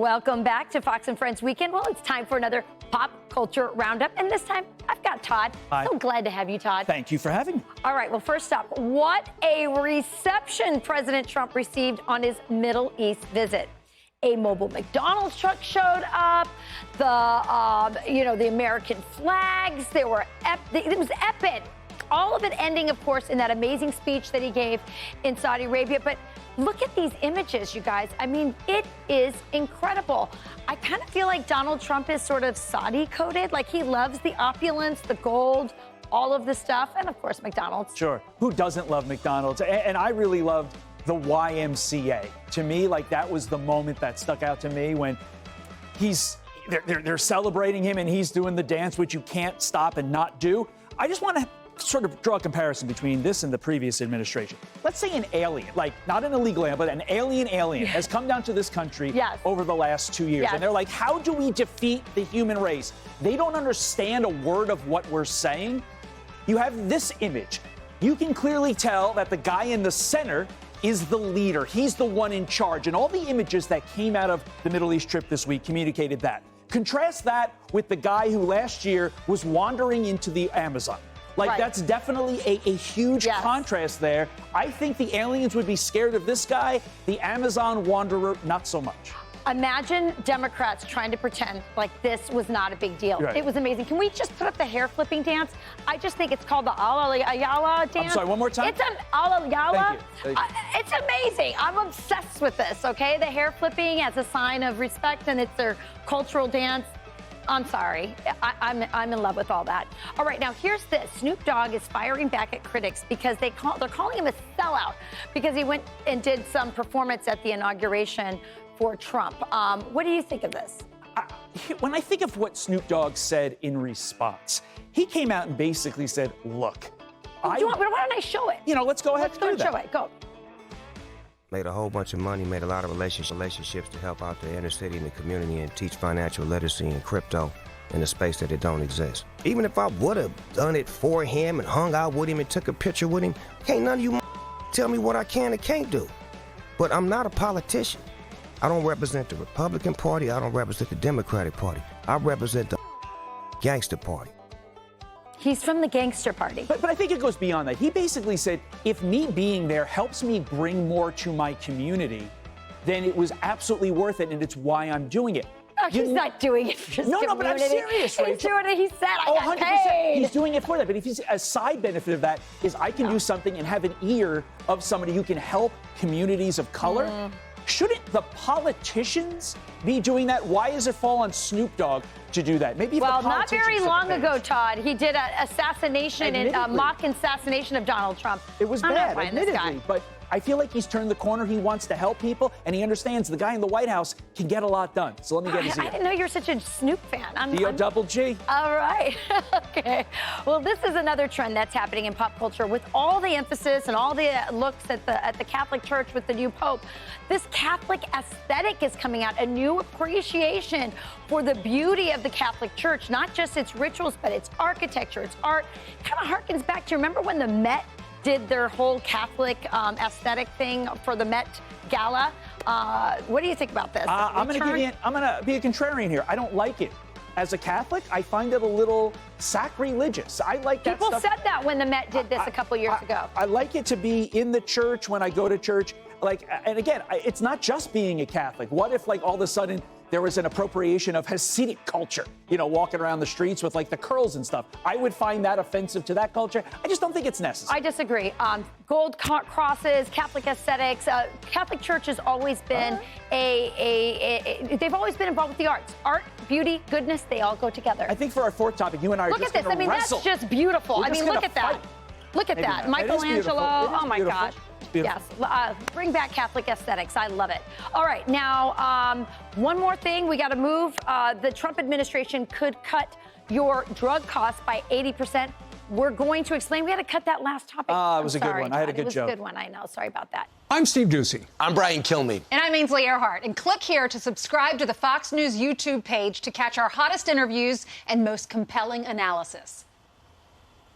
Welcome back to Fox and Friends Weekend. Well, it's time for another pop culture roundup. And this time, I've got Todd. Hi. So glad to have you, Todd. Thank you for having me. All right. Well, first up, what a reception President Trump received on his Middle East visit. A mobile McDonald's truck showed up. The American flags. It was epic. All of it ending, of course, in that amazing speech that he gave in Saudi Arabia. But look at these images, you guys. I mean, it is incredible. I kind of feel like Donald Trump is sort of Saudi-coded. Like, he loves the opulence, the gold, all of the stuff, and, of course, McDonald's. Sure. Who doesn't love McDonald's? And I really loved the YMCA. To me, like, that was the moment that stuck out to me when they're celebrating him and he's doing the dance, which you can't stop and not do. I just want to sort of draw a comparison between this and the previous administration. Let's say an alien, like not an illegal alien, but an alien has come down to this country over the last 2 years. And they're like, how do we defeat the human race? They don't understand a word of what we're saying. You have this image. You can clearly tell that the guy in the center is the leader. He's the one in charge. And all the images that came out of the Middle East trip this week communicated that. Contrast that with the guy who last year was wandering into the Amazon. That's definitely a huge contrast there. I think the aliens would be scared of this guy, the Amazon wanderer, not so much. Imagine Democrats trying to pretend like this was not a big deal. Right. It was amazing. Can we just put up the hair flipping dance? I just think it's called the Alayala dance. I'm sorry, one more time? It's an Alayala. Thank you. It's amazing. I'm obsessed with this, okay? The hair flipping as a sign of respect, and it's their cultural dance. I'm sorry. I'm in love with all that. All right, now here's this. Snoop Dogg is firing back at critics because they're calling him a sellout because he went and did some performance at the inauguration for Trump. What do you think of this? When I think of what Snoop Dogg said in response, he came out and basically said, look, why don't I show it? Let's go ahead and do that. Show it. Go. Made a whole bunch of money, made a lot of relationships to help out the inner city and the community and teach financial literacy and crypto in a space that it don't exist. Even if I would have done it for him and hung out with him and took a picture with him, can't none of you tell me what I can and can't do. But I'm not a politician. I don't represent the Republican Party. I don't represent the Democratic Party. I represent the gangster party. He's from the gangster party. But I think it goes beyond that. He basically said, if me being there helps me bring more to my community, then it was absolutely worth it, and it's why I'm doing it. No, he's not doing it for his community. No, but I'm serious, Rachel. He's doing it. He said, I got 100%. paid. He's doing it for that. But if he's a side benefit of that is I can do something and have an ear of somebody who can help communities of color. Shouldn't the politicians be doing that? Why does it fall on Snoop Dogg to do that? Maybe not very long ago, Todd, he did an assassination and a mock assassination of Donald Trump. It was bad, admittedly, but I feel like he's turned the corner. He wants to help people, and he understands the guy in the White House can get a lot done. So let me get his ear. I didn't know you were such a Snoop fan. D-O-double-G. All right. Okay. Well, this is another trend that's happening in pop culture with all the emphasis and all the looks at the Catholic Church with the new Pope. This Catholic aesthetic is coming out, a new appreciation for the beauty of the Catholic Church, not just its rituals, but its architecture, its art. Kind of harkens back to, remember when the Met did their whole Catholic aesthetic thing for the Met Gala? What do you think about this? I'm going to be a contrarian here. I don't like it. As a Catholic, I find it a little sacrilegious. I like that People stuff. said that when the Met did this a couple years ago. I like it to be in the church when I go to church. And again, it's not just being a Catholic. What if, all of a sudden, there was an appropriation of Hasidic culture, walking around the streets with, the curls and stuff? I would find that offensive to that culture. I just don't think it's necessary. I disagree. Gold crosses, Catholic aesthetics. Catholic Church has always been they've always been involved with the arts. Art, beauty, goodness, they all go together. I think for our fourth topic, you and I are look just at this. wrestle. That's just beautiful. Look at that. Fight. Look at that. Michelangelo. Oh, my gosh. Yes. Bring back Catholic aesthetics. I love it. All right. Now, one more thing. We got to move. The Trump administration could cut your drug costs by 80%. We're going to explain. We had to cut that last topic. It was a good one. I had a good joke. It was a good one. I know. Sorry about that. I'm Steve Doocy. I'm Brian Kilmeade. And I'm Ainsley Earhart. And click here to subscribe to the Fox News YouTube page to catch our hottest interviews and most compelling analysis.